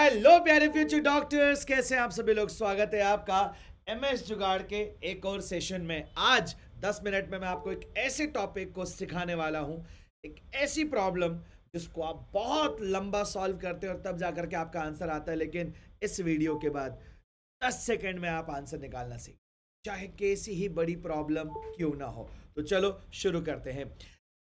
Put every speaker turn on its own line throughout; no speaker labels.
Hello प्यारे future doctors, कैसे हैं आप सभी लोग। स्वागत है आपका एमएस जुगाड़ के एक और सेशन में। आज 10 मिनट में मैं आपको एक ऐसे टॉपिक को सिखाने वाला हूं, एक ऐसी प्रॉब्लम जिसको आप बहुत लंबा सॉल्व करते हैं और तब जाकर के आपका आंसर आता है, लेकिन इस वीडियो के बाद 10 सेकंड में आप आंसर निकालना सीख, चाहे कैसी ही बड़ी प्रॉब्लम क्यों ना हो। तो चलो शुरू करते हैं।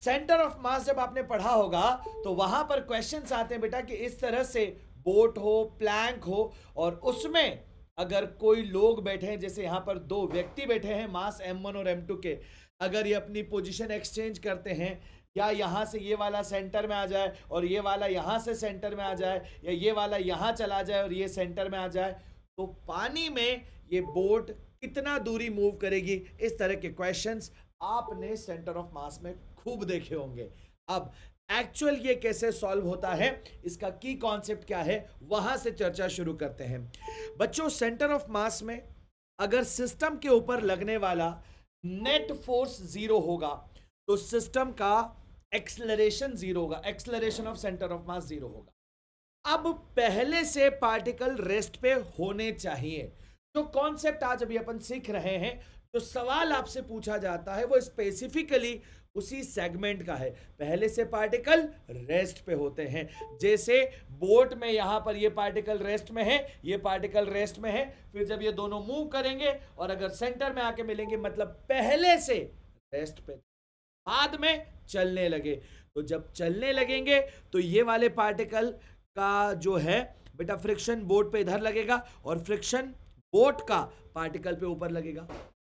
सेंटर ऑफ मास जब आपने पढ़ा होगा तो वहां पर क्वेश्चंस आते हैं बेटा कि इस तरह से बोट हो, प्लैंक हो, और उसमें अगर कोई लोग बैठे हैं, जैसे यहां पर दो व्यक्ति बैठे हैं मास m1 और m2 के, अगर ये अपनी पोजीशन एक्सचेंज करते हैं, या यहां से ये वाला सेंटर में आ जाए और ये वाला यहां से सेंटर में आ जाए, या ये वाला यहां चला जाए और ये सेंटर में आ जाए, तो पानी में ये बोट कितना दूरी मूव करेगी। इस तरह के क्वेश्चंस आपने सेंटर ऑफ मास में खूब देखे होंगे। अब एक्चुअल ये कैसे सॉल्व होता है, इसका की कॉन्सेप्ट क्या है, वहां से चर्चा शुरू करते हैं। बच्चों, सेंटर ऑफ मास में अगर सिस्टम के ऊपर लगने वाला नेट फोर्स जीरो होगा तो सिस्टम का एक्सलरेशन जीरो होगा, acceleration of centre of mass zero होगा। अब पहले से पार्टिकल रेस्ट पे होने चाहिए। जो कॉन्सेप्ट आज अभी अपन सीख रहे हैं, जो सवाल आपसे पूछा जाता है, वो स्पेसिफिकली उसी सेगमेंट का है। पहले से पार्टिकल रेस्ट पे होते हैं, जैसे बोट में यहां पर ये पार्टिकल रेस्ट में है, ये पार्टिकल रेस्ट में है, फिर जब ये दोनों मूव करेंगे और अगर सेंटर में आके मिलेंगे, मतलब पहले से रेस्ट पे, बाद में चलने लगे। तो जब चलने लगेंगे तो ये वाले पार्टिकल का जो है बेटा फ्रिक्शन बोट पे इधर लगेगा और फ्रिक्शन बोट का पार्टिकल पे ऊपर लगेगा।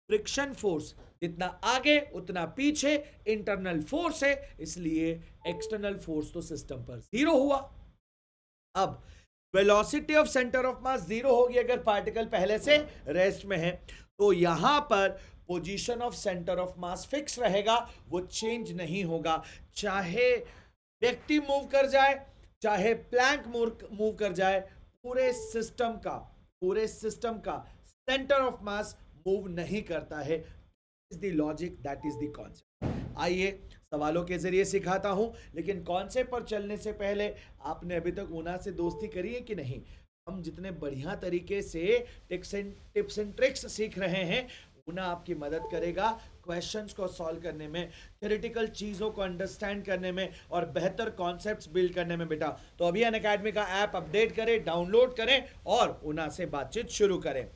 फ्रिक्शन फोर्स जितना आगे उतना पीछे इंटरनल फोर्स है, इसलिए एक्सटर्नल फोर्स तो सिस्टम पर जीरो हुआ। अब velocity of centre of mass zero होगी अगर पार्टिकल पहले से रेस्ट में है, तो यहां पर position of centre of mass fix रहेगा, वो चेंज नहीं होगा। चाहे व्यक्ति मूव कर जाए, चाहे प्लैंक मूव कर जाए, पूरे सिस्टम का सेंटर ऑफ मास मूव नहीं करता है। Is the logic, that is the concept. आइए सवालों के जरिए सिखाता हूं, लेकिन कॉन्सेप्ट पर चलने से पहले आपने अभी तक ऊना से दोस्ती करी है कि नहीं। हम जितने बढ़िया तरीके से टिप्स एंड ट्रिक्स सीख रहे हैं, ऊना आपकी मदद करेगा क्वेश्चंस को सॉल्व करने में, थ्योरेटिकल चीजों को अंडरस्टैंड करने में और बेहतर कॉन्सेप्ट्स बिल्ड करने में बेटा। तो अभी अनअकैडमी का ऐप अपडेट करें, डाउनलोड करें और ऊना से बातचीत शुरू करें।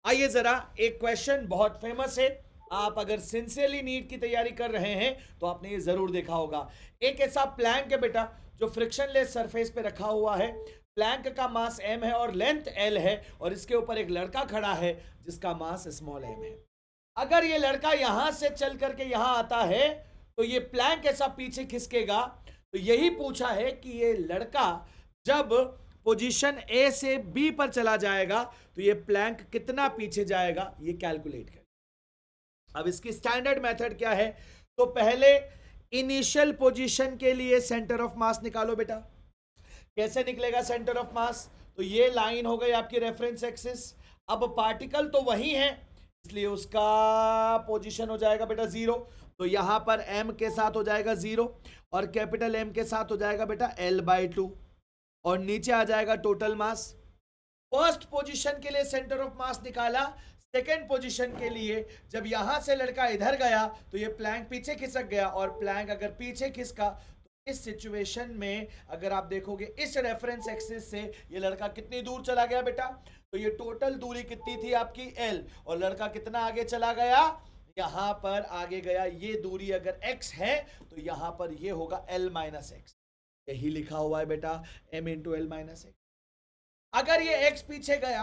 आइए जरा, एक क्वेश्चन बहुत फेमस है, आप अगर सिंसियरली नीट की तैयारी कर रहे हैं तो आपने ये जरूर देखा होगा। एक ऐसा प्लैंक है बेटा जो फ्रिक्शनलेस सरफेस पे रखा हुआ है। प्लैंक का मास m है और लेंथ l है, और इसके ऊपर एक लड़का खड़ा है जिसका मास स्मॉल m है। अगर ये लड़का यहां से चल करके यहां आता है तो ये प्लैंक ऐसा पीछे खिसकेगा। तो यही पूछा है कि ये लड़का जब पोजीशन A से B पर चला जाएगा तो ये प्लैंक कितना पीछे जाएगा, ये कैलकुलेट कर। अब इसकी स्टैंडर्ड मेथड क्या है, तो पहले इनिशियल पोजीशन के लिए सेंटर ऑफ मास निकालो बेटा। कैसे निकलेगा सेंटर ऑफ मास, तो ये लाइन हो गई आपकी रेफरेंस एक्सिस। अब पार्टिकल तो वही है, इसलिए उसका पोजीशन हो जाएगा बेटा जीरो। तो यहां पर m के साथ हो जाएगा जीरो और कैपिटल M के साथ हो जाएगा बेटा l/2, और नीचे आ जाएगा टोटल मास। फर्स्ट पोजीशन के लिए सेंटर ऑफ मास निकाला। सेकेंड पोजीशन के लिए जब यहां से लड़का इधर गया तो ये प्लैंक पीछे खिसक गया, और प्लैंक अगर पीछे खिसका तो इस सिचुएशन में अगर आप देखोगे इस रेफरेंस एक्सिस से ये लड़का कितनी दूर चला गया बेटा, तो ये टोटल दूरी कितनी थी आपकी l, और लड़का कितना आगे चला गया, यहां पर आगे गया। ये दूरी अगर x है तो यहां पर ये होगा l-x, यही लिखा हुआ है बेटा m इंटू l-x। अगर ये x पीछे गया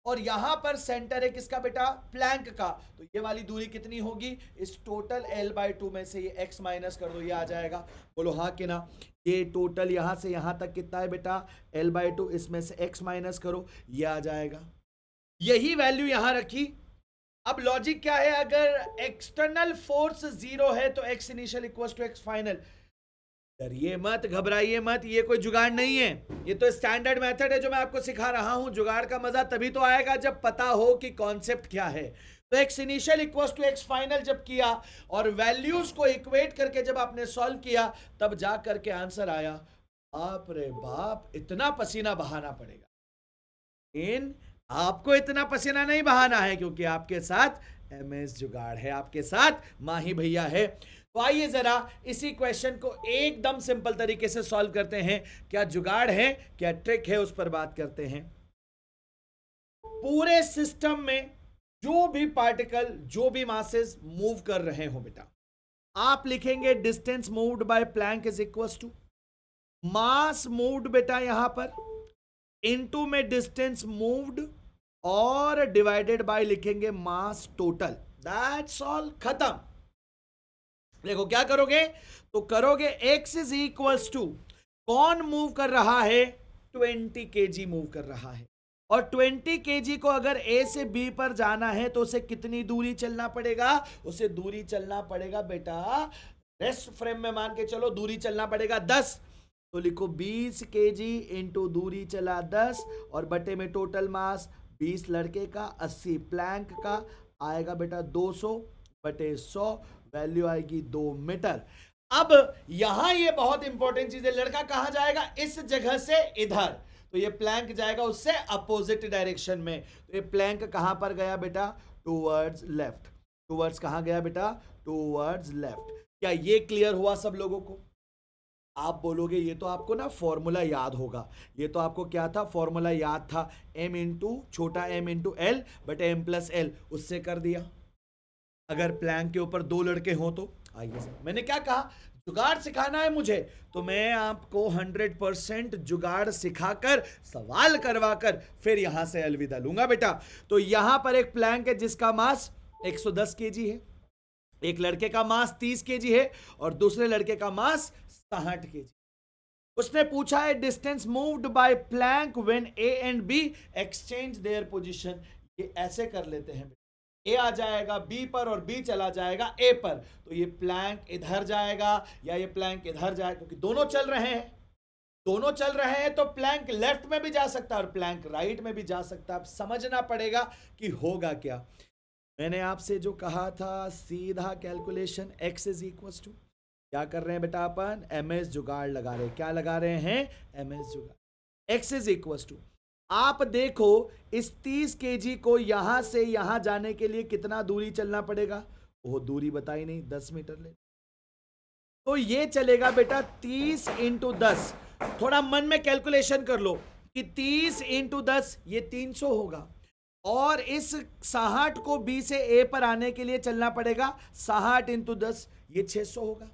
और यहां पर सेंटर है किसका बेटा, प्लैंक का, तो ये वाली दूरी कितनी होगी, इस टोटल l/2 में से ये x माइनस कर दो, ये आ जाएगा। बोलो हाँ कि ना। ये टोटल यहां से यहां तक कितना है बेटा, l/2, इसमें से x माइनस करो, ये आ जाएगा। यही वैल्यू यहां रखी। अब लॉजिक क्या है, अगर एक्सटर्नल फोर्स जीरो है तो x initial equals to x final. डरिए मत, घबराइए मत, ये कोई जुगाड़ नहीं है, ये तो स्टैंडर्ड मेथड है जो मैं आपको सिखा रहा हूं। जुगाड़ का मजा तभी तो आएगा जब पता हो कि कॉन्सेप्ट क्या है। तो x initial equals to x final जब किया और वैल्यूज को इक्वेट करके जब आपने सॉल्व किया, तब जा करके आंसर आया। बाप रे बाप, इतना पसीना बहाना पड़ेगा। इन आपको इतना पसीना नहीं बहाना है, क्योंकि आपके साथ एमएस जुगाड़ है, आपके साथ माही भैया है। तो आइए जरा इसी क्वेश्चन को एकदम सिंपल तरीके से सॉल्व करते हैं। क्या जुगाड़ है, क्या ट्रिक है, उस पर बात करते हैं। पूरे सिस्टम में जो भी पार्टिकल, जो भी मासेस मूव कर रहे हो बेटा, आप लिखेंगे distance moved by plank is equal to mass moved बेटा यहां पर इनटू में डिस्टेंस मूव्ड और डिवाइडेड बाय लिखेंगे मास टोटल। दैट्स ऑल, खत्म। देखो क्या करोगे, तो करोगे x इज इक्वल्स टू कौन मूव कर रहा है, 20 kg मूव कर रहा है, और 20 kg को अगर A से B पर जाना है तो उसे कितनी दूरी चलना पड़ेगा, उसे दूरी चलना पड़ेगा बेटा, रेस्ट फ्रेम में मान के चलो दूरी चलना पड़ेगा 10। तो लिखो 20 kg इंटू दूरी चला 10 और बटे में टोटल मास 20 लड़के का 80 प्लैंक का आएगा बेटा 200 बटे 100, वैल्यू आएगी 2 मीटर। अब यहां ये बहुत इंपॉर्टेंट चीज है, लड़का कहां जाएगा, इस जगह से इधर, तो ये प्लैंक जाएगा उससे अपोजिट डायरेक्शन में। तो ये प्लैंक कहां पर गया बेटा, टूवर्ड्स लेफ्ट। टूवर्ड्स कहां गया बेटा, टूवर्ड्स लेफ्ट। क्या ये क्लियर हुआ सब लोगों को? आप बोलोगे ये तो आपको ना फॉर्मूला याद होगा, ये तो आपको क्या था, फॉर्मूला याद था, m इंटू छोटा m इंटू एल बटे m प्लस एल, उससे कर दिया। अगर प्लैंक के ऊपर 2 लड़के हों तो आइए सर, मैंने क्या कहा, जुगाड़ सिखाना है मुझे, तो मैं आपको 100% जुगाड़ सिखाकर सवाल करवाकर फिर यहां से अलविदा लूंगा बेटा। तो यहां पर एक प्लैंक है जिसका मास 110 केजी है, एक लड़के का मास 30 केजी है और दूसरे लड़के का मास 60 केजी। उसने पूछा है distance moved by plank when A and B exchange their position. ये ऐसे कर लेते हैं, ए आ जाएगा बी पर और बी चला जाएगा ए पर, तो ये प्लैंक इधर जाएगा या ये प्लैंक इधर जाएगा, क्योंकि दोनों चल रहे हैं, दोनों चल रहे हैं तो प्लैंक लेफ्ट में भी जा सकता है और प्लैंक राइट में भी जा सकता है। अब समझना पड़ेगा कि होगा क्या। मैंने आपसे जो कहा था सीधा calculation, x is equal to क्या कर रहे हैं बेटा, अपन ms जुगाड़ लगा रहे हैं। क्या लगा रहे हैं, ms जुगाड़। x इज इक्वल टू, आप देखो इस 30 kg को यहां से यहां जाने के लिए कितना दूरी चलना पड़ेगा, वो दूरी बताई नहीं, 10 मीटर ले, तो ये चलेगा बेटा 30 इंटू 10। थोड़ा मन में कैलकुलेशन कर लो कि 30 इंटू 10 ये 300 होगा, और इस 60 को बी से ए पर आने के लिए चलना पड़ेगा 60 इंटू 10, ये 600 होगा।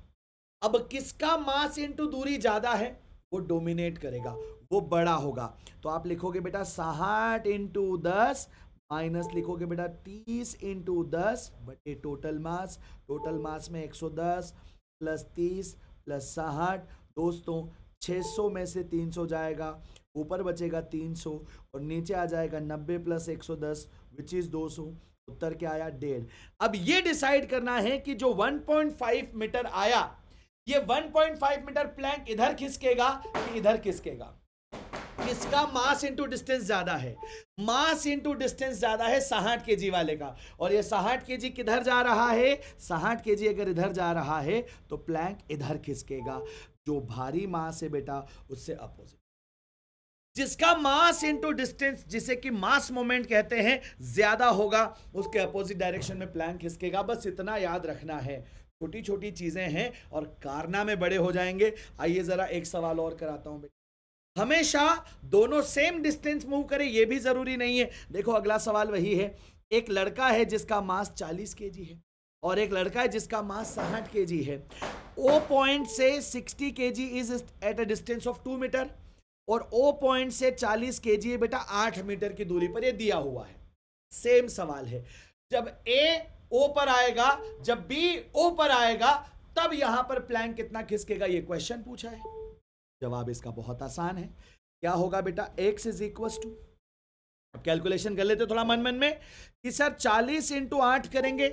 अब किसका मास इंटू दूरी ज्यादा है, वो डोमिनेट करेगा, वो बड़ा होगा। तो आप लिखोगे बेटा 60 इंटू 10 माइनस लिखोगे बेटा 30 इंटू 10 बटे टोटल मास में 110 प्लस 30 प्लस 60, दोस्तों 600 में से 300 जाएगा, ऊपर बचेगा 300 और नीचे आ जाएगा 90 प्लस 110 विच इज 200। उत्तर क्या आया, 1.5। अब ये डिसाइड करना है कि जो 1.5 मीटर आया, ये 1.5 मीटर प्लैंक इधर खिसकेगा कि इधर खिसकेगा। किसका मास इंटू डिस्टेंस ज्यादा है, मास इंटू डिस्टेंस ज्यादा है 60 केजी वाले का, और ये 60 केजी किधर जा रहा है, 60 केजी अगर इधर जा रहा है तो प्लैंक इधर खिसकेगा। जो भारी मास है बेटा उससे अपोजिट, जिसका मास इंटू डिस्टेंस, जिसे कि मास मोमेंट कहते हैं, ज्यादा होगा, उसके अपोजिट डायरेक्शन में प्लैंक खिसकेगा। बस इतना याद रखना है, छोटी छोटी चीजें हैं और कारनामे बड़े हो जाएंगे। आइए जरा एक सवाल और कराता हूं बेटा, हमेशा दोनों सेम डिस्टेंस मूव करें ये भी जरूरी नहीं है। देखो अगला सवाल वही है, एक लड़का है जिसका मास 40 केजी है और एक लड़का है जिसका मास 60 केजी है। O पॉइंट से 60 KG is at a distance of 2 metre और O पॉइंट से 40 केजी है बेटा 8 मीटर की दूरी पर, ये दिया हुआ है। सेम सवाल है, जब A O पर आएगा, जब B O पर आएगा, तब यहां पर प्लैंक कितना खिसकेगा, ये क्वेश्चन पूछा है। जवाब इसका बहुत आसान है, क्या होगा बेटा, x इज इक्वल टू, अब कैलकुलेशन कर लेते थोड़ा मन में कि सर 40 इंटू 8 करेंगे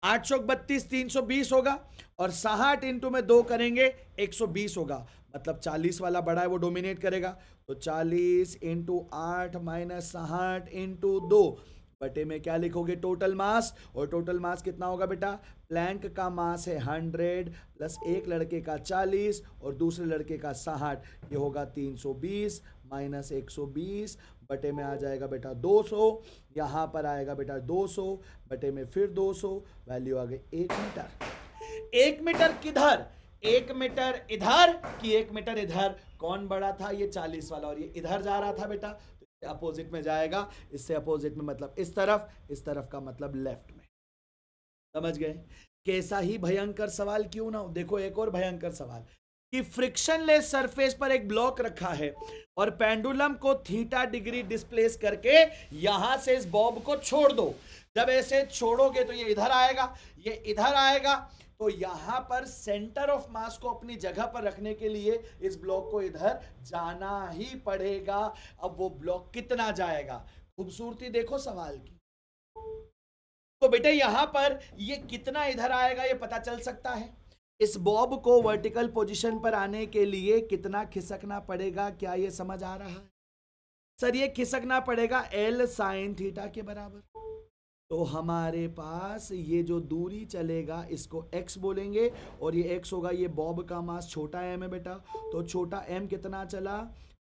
832 320 होगा, और 60 इंटू में 2 करेंगे 120 होगा, मतलब 40 वाला बड़ा है वो डोमिनेट करेगा। तो 40 इंटू 8 माइनस 60 इंटू 2 बटे में क्या लिखोगे, टोटल मास, और टोटल मास कितना होगा बेटा, प्लैंक का मास है 100 प्लस एक लड़के का 40 और दूसरे लड़के का 60, ये होगा 320 माइनस 120 बटे में आ जाएगा बेटा 200, यहाँ पर आएगा बेटा 200 बटे में फिर 200, वैल्यू आ गई 1 मीटर। 1 मीटर किधर, 1 मीटर इधर कि 1 मीटर इधर, कौन बड़ा था, ये 40 वाला, और ये इधर जा रहा था बेटा, तो अपोजिट में जाएगा, इससे अपोजिट में मतलब इस तरफ का मतलब लेफ्ट में। समझ गए, कैसा ही भयंकर सवाल क्यों ना हो। देखो एक और भयंकर सवाल कि फ्रिक्शनलेस सरफेस पर एक ब्लॉक रखा है और पेंडुलम को थीटा डिग्री डिस्प्लेस करके यहां से इस बॉब को छोड़ दो। जब ऐसे छोड़ोगे तो ये इधर आएगा, ये इधर आएगा, तो यहां पर सेंटर ऑफ मास को अपनी जगह पर रखने के लिए इस ब्लॉक को इधर जाना ही पड़ेगा। अब वो ब्लॉक कितना जाएगा, खूबसूरती देखो सवाल की। तो बेटा यहां पर ये कितना इधर आएगा ये पता चल सकता है। इस बॉब को वर्टिकल पोजीशन पर आने के लिए कितना खिसकना पड़ेगा, क्या ये समझ आ रहा है? सर ये खिसकना पड़ेगा L साइन थीटा के बराबर। तो हमारे पास ये जो दूरी चलेगा इसको x बोलेंगे, और ये x होगा, ये बॉब का मास छोटा m है बेटा, तो छोटा m कितना चला,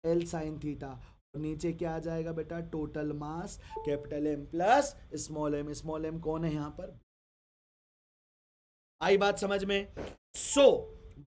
L साइन थीटा, और नीचे क्या आ जाएगा बेटा, total mass capital M plus small m। Small m कौन है यहाँ पर, आई बात समझ में।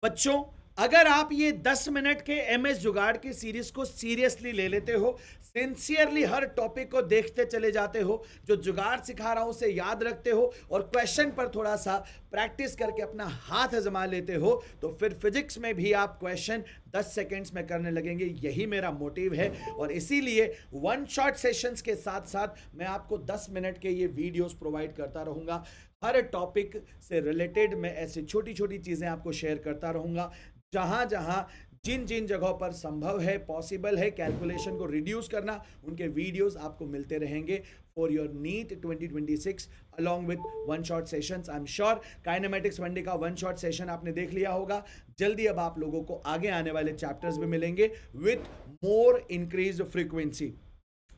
बच्चों अगर आप ये 10 मिनट के MS जुगाड़ की सीरीज को सीरियसली ले लेते हो, सिंसियरली हर टॉपिक को देखते चले जाते हो, जो जुगाड़ सिखा रहा हूं उसे याद रखते हो और क्वेश्चन पर थोड़ा सा प्रैक्टिस करके अपना हाथ आजमा लेते हो, तो फिर फिजिक्स में भी आप क्वेश्चन 10 सेकेंड्स में करने लगेंगे। यही मेरा मोटिव है, और इसीलिए वन शॉट सेशंस के साथ साथ मैं आपको 10 मिनट के ये वीडियोस प्रोवाइड करता रहूंगा। हर टॉपिक से रिलेटेड मैं ऐसी छोटी छोटी चीजें आपको शेयर करता रहूंगा, जहां जहां जिन जिन जगहों पर संभव है, पॉसिबल है कैलकुलेशन को रिड्यूस करना, उनके वीडियोस आपको मिलते रहेंगे for your NEET 2026 along with one shot sessions. I am sure kinematics one day का वन शॉट सेशन आपने देख लिया होगा। जल्दी अब आप लोगों को आगे आने वाले चैप्टर्स भी मिलेंगे विथ मोर इंक्रीज्ड फ्रीक्वेंसी।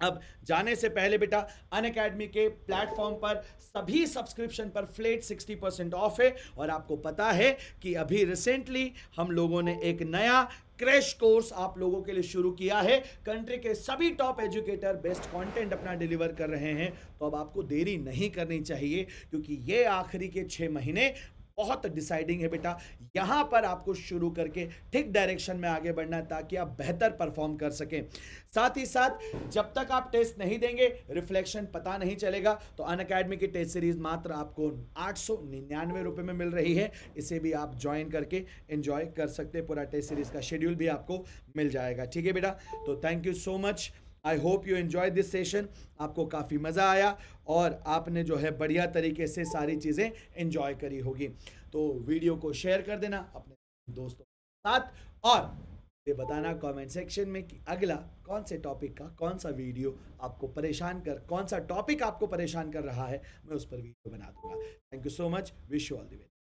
अब जाने से पहले बेटा अनअकैडमी के प्लेटफॉर्म पर सभी सब्सक्रिप्शन पर फ्लैट 60% ऑफ है, और आपको पता है कि अभी रिसेंटली हम लोगों ने एक नया क्रैश कोर्स आप लोगों के लिए शुरू किया है। कंट्री के सभी टॉप एजुकेटर बेस्ट कंटेंट अपना डिलीवर कर रहे हैं, तो अब आपको देरी नहीं करनी चाहिए, क्योंकि ये आखिरी के 6 महीने बहुत डिसाइडिंग है बेटा। यहां पर आपको शुरू करके ठीक डायरेक्शन में आगे बढ़ना है, ताकि आप बेहतर परफॉर्म कर सकें। साथ ही साथ जब तक आप टेस्ट नहीं देंगे रिफ्लेक्शन पता नहीं चलेगा। तो अनअकैडमी की टेस्ट सीरीज मात्र आपको 899 रुपए में मिल रही है, इसे भी आप ज्वाइन करके एंजॉय कर सकते हैं। पूरा टेस्ट सीरीज का शेड्यूल भी आपको मिल जाएगा, ठीक है बेटा। तो thank you so much, I hope you enjoy this session. आपको काफ़ी मज़ा आया और आपने जो है बढ़िया तरीके से सारी चीज़ें एंजॉय करी होगी। तो वीडियो को शेयर कर देना अपने दोस्तों के साथ, और ये बताना कमेंट सेक्शन में कि अगला कौन से टॉपिक का कौन सा वीडियो आपको परेशान कर, कौन सा टॉपिक आपको परेशान कर रहा है, मैं उस पर वीडियो बना दूंगा। Thank you so much, wish you all the best.